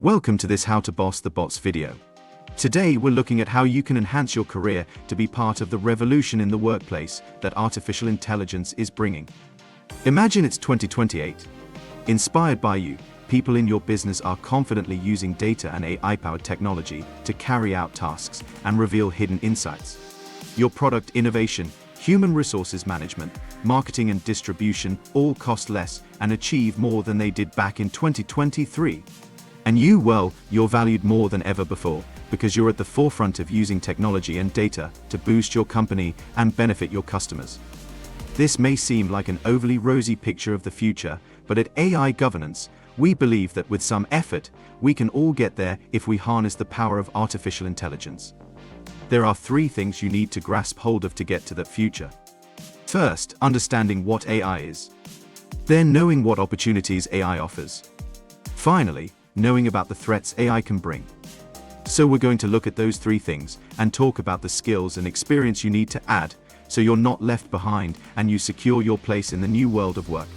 Welcome to this How to Boss the Bots video. Today we're looking at how you can enhance your career to be part of the revolution in the workplace that artificial intelligence is bringing. Imagine it's 2028. Inspired by you, people in your business are confidently using data and AI-powered technology to carry out tasks and reveal hidden insights. Your product innovation, human resources management, marketing and distribution all cost less and achieve more than they did back in 2023. And you're valued more than ever before because you're at the forefront of using technology and data to boost your company and benefit your customers. This may seem like an overly rosy picture of the future, but at AI Governance, we believe that with some effort, we can all get there if we harness the power of artificial intelligence. There are 3 things you need to grasp hold of to get to that future. First, understanding what AI is. Then knowing what opportunities AI offers. Finally, knowing about the threats AI can bring. So we're going to look at those 3 things and talk about the skills and experience you need to add so you're not left behind and you secure your place in the new world of work.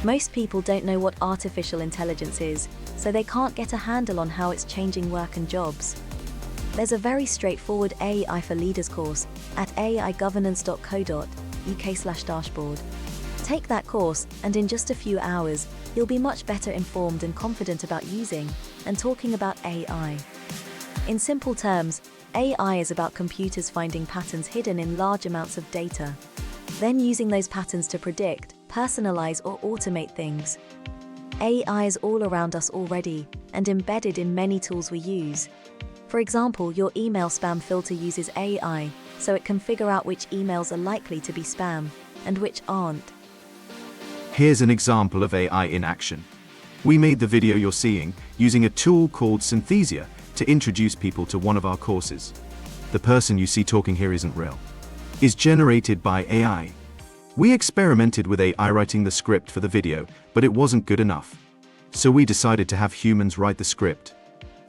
Most people don't know what artificial intelligence is, so they can't get a handle on how it's changing work and jobs. There's a very straightforward AI for Leaders course at aigovernance.co.uk/dashboard. Take that course, and in just a few hours, you'll be much better informed and confident about using and talking about AI. In simple terms, AI is about computers finding patterns hidden in large amounts of data, then using those patterns to predict, personalize, or automate things. AI is all around us already and embedded in many tools we use. For example, your email spam filter uses AI, so it can figure out which emails are likely to be spam and which aren't. Here's an example of AI in action. We made the video you're seeing using a tool called Synthesia to introduce people to one of our courses. The person you see talking here isn't real. Is generated by AI. We experimented with AI writing the script for the video, but it wasn't good enough. So we decided to have humans write the script.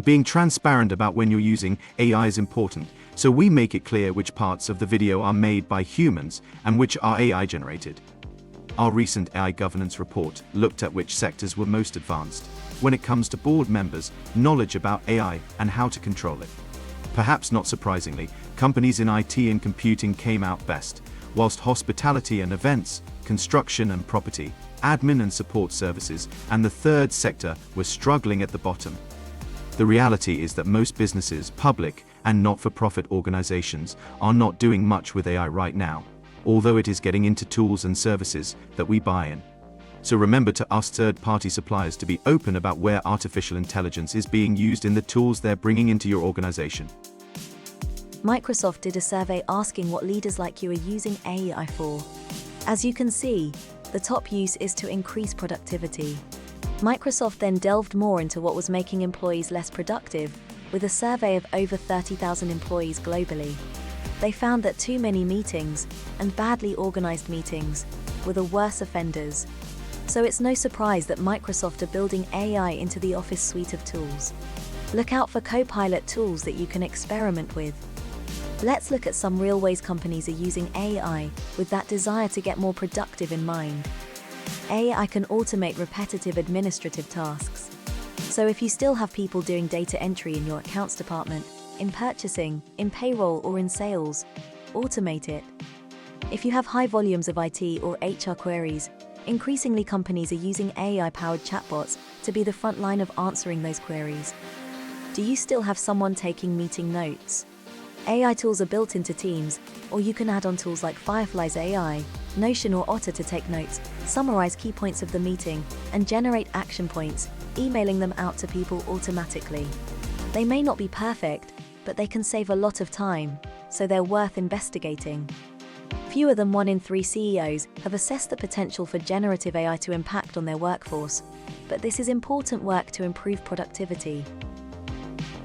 Being transparent about when you're using AI is important, so we make it clear which parts of the video are made by humans and which are AI generated. Our recent AI governance report looked at which sectors were most advanced when it comes to board members' knowledge about AI and how to control it. Perhaps not surprisingly, companies in IT and computing came out best, whilst hospitality and events, construction and property, admin and support services, and the third sector were struggling at the bottom. The reality is that most businesses, public and not-for-profit organizations, are not doing much with AI right now, although it is getting into tools and services that we buy in. So remember to ask third-party suppliers to be open about where artificial intelligence is being used in the tools they're bringing into your organization. Microsoft did a survey asking what leaders like you are using AI for. As you can see, the top use is to increase productivity. Microsoft then delved more into what was making employees less productive, with a survey of over 30,000 employees globally. They found that too many meetings, and badly organized meetings, were the worst offenders. So it's no surprise that Microsoft are building AI into the Office suite of tools. Look out for Copilot tools that you can experiment with. Let's look at some real ways companies are using AI with that desire to get more productive in mind. AI can automate repetitive administrative tasks. So if you still have people doing data entry in your accounts department, in purchasing, in payroll, or in sales, automate it. If you have high volumes of IT or HR queries, increasingly companies are using AI-powered chatbots to be the front line of answering those queries. Do you still have someone taking meeting notes? AI tools are built into Teams, or you can add on tools like Firefly's AI, Notion, or Otter to take notes, summarize key points of the meeting, and generate action points, emailing them out to people automatically. They may not be perfect, but they can save a lot of time, so they're worth investigating. Fewer than 1 in 3 CEOs have assessed the potential for generative AI to impact on their workforce, but this is important work to improve productivity.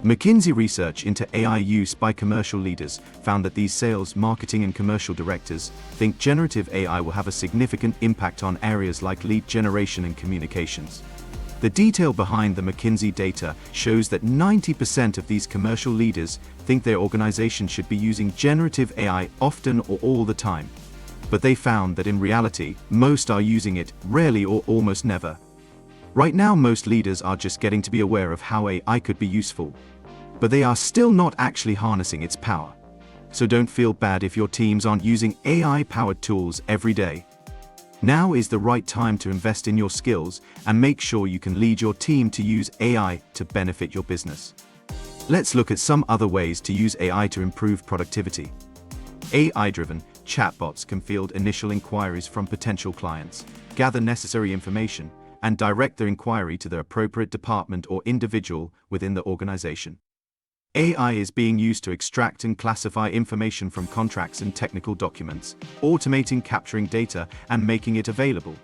McKinsey research into AI use by commercial leaders found that these sales, marketing, and commercial directors think generative AI will have a significant impact on areas like lead generation and communications. The detail behind the McKinsey data shows that 90% of these commercial leaders think their organization should be using generative AI often or all the time. But they found that in reality, most are using it rarely or almost never. Right now, most leaders are just getting to be aware of how AI could be useful, but they are still not actually harnessing its power. So don't feel bad if your teams aren't using AI-powered tools every day. Now is the right time to invest in your skills and make sure you can lead your team to use AI to benefit your business. Let's look at some other ways to use AI to improve productivity. AI-driven chatbots can field initial inquiries from potential clients, gather necessary information, and direct their inquiry to the appropriate department or individual within the organization. AI is being used to extract and classify information from contracts and technical documents, automating capturing data and making it available.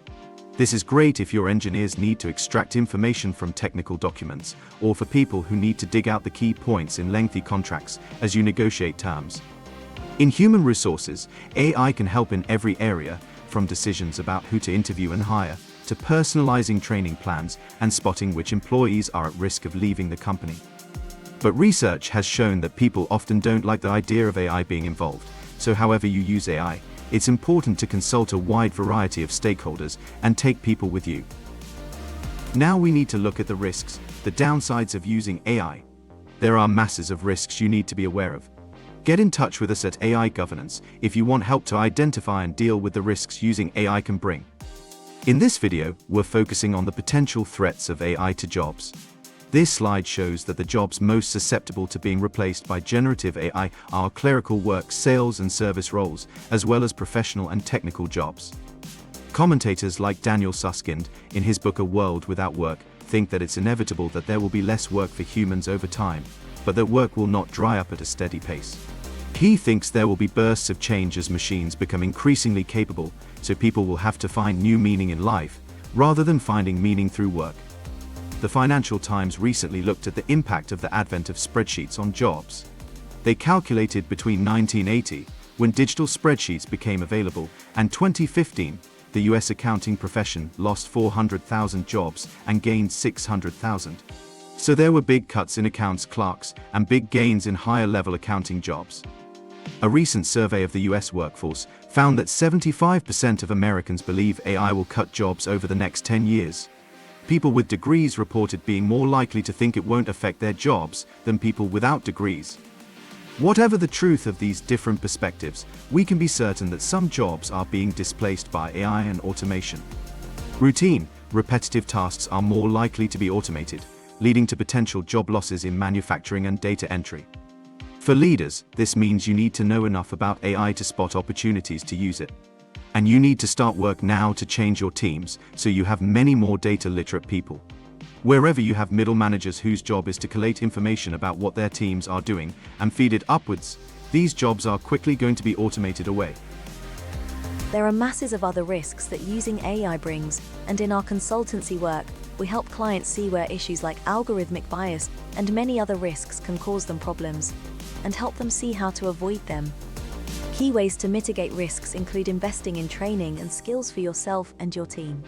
This is great if your engineers need to extract information from technical documents, or for people who need to dig out the key points in lengthy contracts as you negotiate terms. In human resources, AI can help in every area, from decisions about who to interview and hire, to personalizing training plans and spotting which employees are at risk of leaving the company. But research has shown that people often don't like the idea of AI being involved, so however you use AI, it's important to consult a wide variety of stakeholders and take people with you. Now we need to look at the risks, the downsides of using AI. There are masses of risks you need to be aware of. Get in touch with us at AI Governance if you want help to identify and deal with the risks using AI can bring. In this video, we're focusing on the potential threats of AI to jobs. This slide shows that the jobs most susceptible to being replaced by generative AI are clerical work, sales and service roles, as well as professional and technical jobs. Commentators like Daniel Susskind, in his book A World Without Work, think that it's inevitable that there will be less work for humans over time, but that work will not dry up at a steady pace. He thinks there will be bursts of change as machines become increasingly capable, so people will have to find new meaning in life, rather than finding meaning through work. The Financial Times recently looked at the impact of the advent of spreadsheets on jobs. They calculated between 1980, when digital spreadsheets became available, and 2015, the US accounting profession lost 400,000 jobs and gained 600,000. So there were big cuts in accounts clerks and big gains in higher-level accounting jobs. A recent survey of the US workforce found that 75% of Americans believe AI will cut jobs over the next 10 years. People with degrees reported being more likely to think it won't affect their jobs than people without degrees. Whatever the truth of these different perspectives, we can be certain that some jobs are being displaced by AI and automation. Routine, repetitive tasks are more likely to be automated, leading to potential job losses in manufacturing and data entry. For leaders, this means you need to know enough about AI to spot opportunities to use it. And you need to start work now to change your teams so you have many more data-literate people. Wherever you have middle managers whose job is to collate information about what their teams are doing and feed it upwards, these jobs are quickly going to be automated away. There are masses of other risks that using AI brings, and in our consultancy work, we help clients see where issues like algorithmic bias and many other risks can cause them problems, and help them see how to avoid them. Key ways to mitigate risks include investing in training and skills for yourself and your team.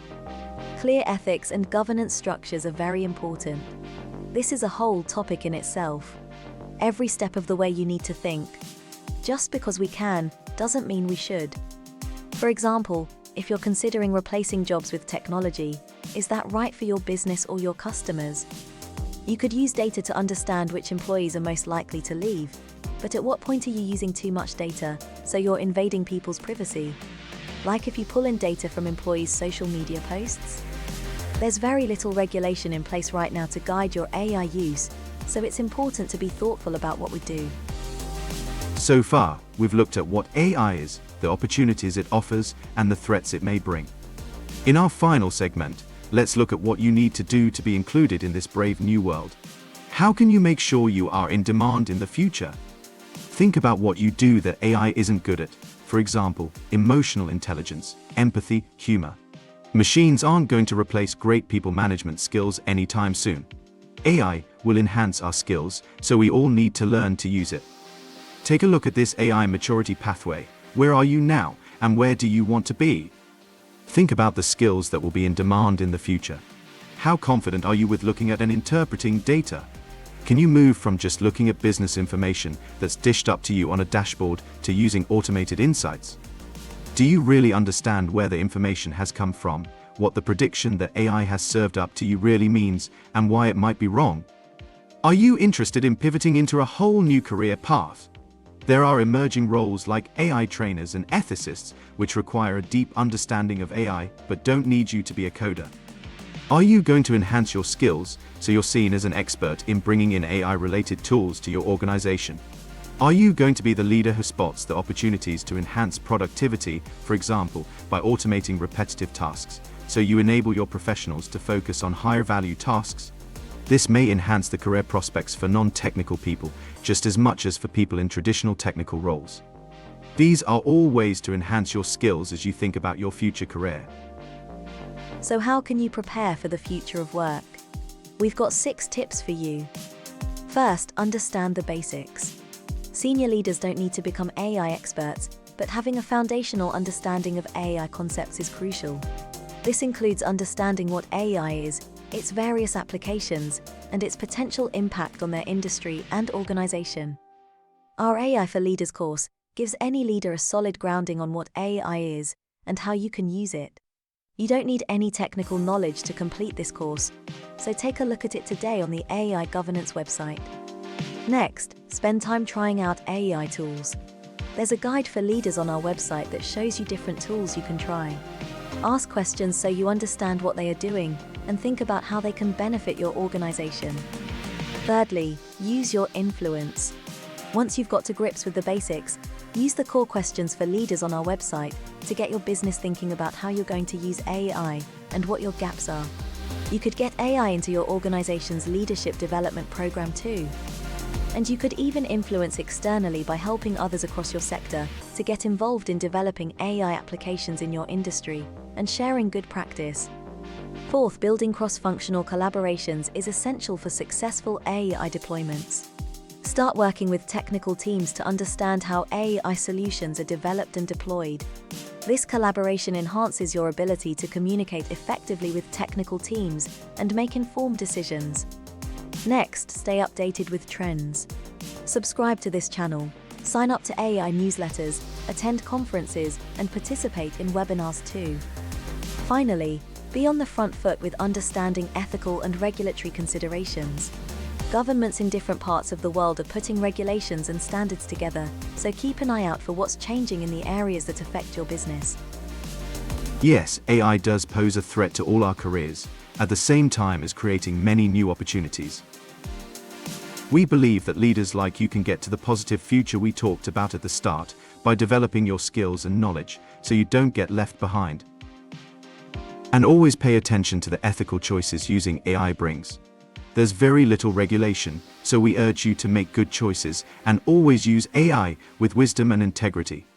Clear ethics and governance structures are very important. This is a whole topic in itself. Every step of the way you need to think. Just because we can, doesn't mean we should. For example, if you're considering replacing jobs with technology, is that right for your business or your customers? You could use data to understand which employees are most likely to leave, but at what point are you using too much data, so you're invading people's privacy? Like if you pull in data from employees' social media posts? There's very little regulation in place right now to guide your AI use, so it's important to be thoughtful about what we do. So far, we've looked at what AI is, the opportunities it offers, and the threats it may bring. In our final segment, let's look at what you need to do to be included in this brave new world. How can you make sure you are in demand in the future? Think about what you do that AI isn't good at. For example, emotional intelligence, empathy, humor. Machines aren't going to replace great people management skills anytime soon. AI will enhance our skills, so we all need to learn to use it. Take a look at this AI maturity pathway. Where are you now, and where do you want to be? Think about the skills that will be in demand in the future. How confident are you with looking at and interpreting data? Can you move from just looking at business information that's dished up to you on a dashboard to using automated insights? Do you really understand where the information has come from, what the prediction that AI has served up to you really means and why it might be wrong. Are you interested in pivoting into a whole new career path? There are emerging roles like AI trainers and ethicists, which require a deep understanding of AI but don't need you to be a coder. Are you going to enhance your skills so you're seen as an expert in bringing in AI-related tools to your organization? Are you going to be the leader who spots the opportunities to enhance productivity, for example, by automating repetitive tasks, so you enable your professionals to focus on higher-value tasks? This may enhance the career prospects for non-technical people just as much as for people in traditional technical roles. These are all ways to enhance your skills as you think about your future career. So how can you prepare for the future of work? We've got 6 tips for you. First, understand the basics. Senior leaders don't need to become AI experts, but having a foundational understanding of AI concepts is crucial. This includes understanding what AI is, its various applications, and its potential impact on their industry and organization. Our AI for Leaders course gives any leader a solid grounding on what AI is and how you can use it. You don't need any technical knowledge to complete this course, so take a look at it today on the AI Governance website. Next, spend time trying out AI tools. There's a guide for leaders on our website that shows you different tools you can try. Ask questions so you understand what they are doing and think about how they can benefit your organization. Thirdly, use your influence. Once you've got to grips with the basics, use the core questions for leaders on our website to get your business thinking about how you're going to use AI and what your gaps are. You could get AI into your organization's leadership development program too. And you could even influence externally by helping others across your sector to get involved in developing AI applications in your industry and sharing good practice. Fourth, building cross-functional collaborations is essential for successful AI deployments. Start working with technical teams to understand how AI solutions are developed and deployed. This collaboration enhances your ability to communicate effectively with technical teams and make informed decisions. Next, stay updated with trends. Subscribe to this channel, sign up to AI newsletters, attend conferences, and participate in webinars too. Finally, be on the front foot with understanding ethical and regulatory considerations. Governments in different parts of the world are putting regulations and standards together, so keep an eye out for what's changing in the areas that affect your business. Yes, AI does pose a threat to all our careers, at the same time as creating many new opportunities. We believe that leaders like you can get to the positive future we talked about at the start by developing your skills and knowledge so you don't get left behind. And always pay attention to the ethical choices using AI brings. There's very little regulation, so we urge you to make good choices and always use AI with wisdom and integrity.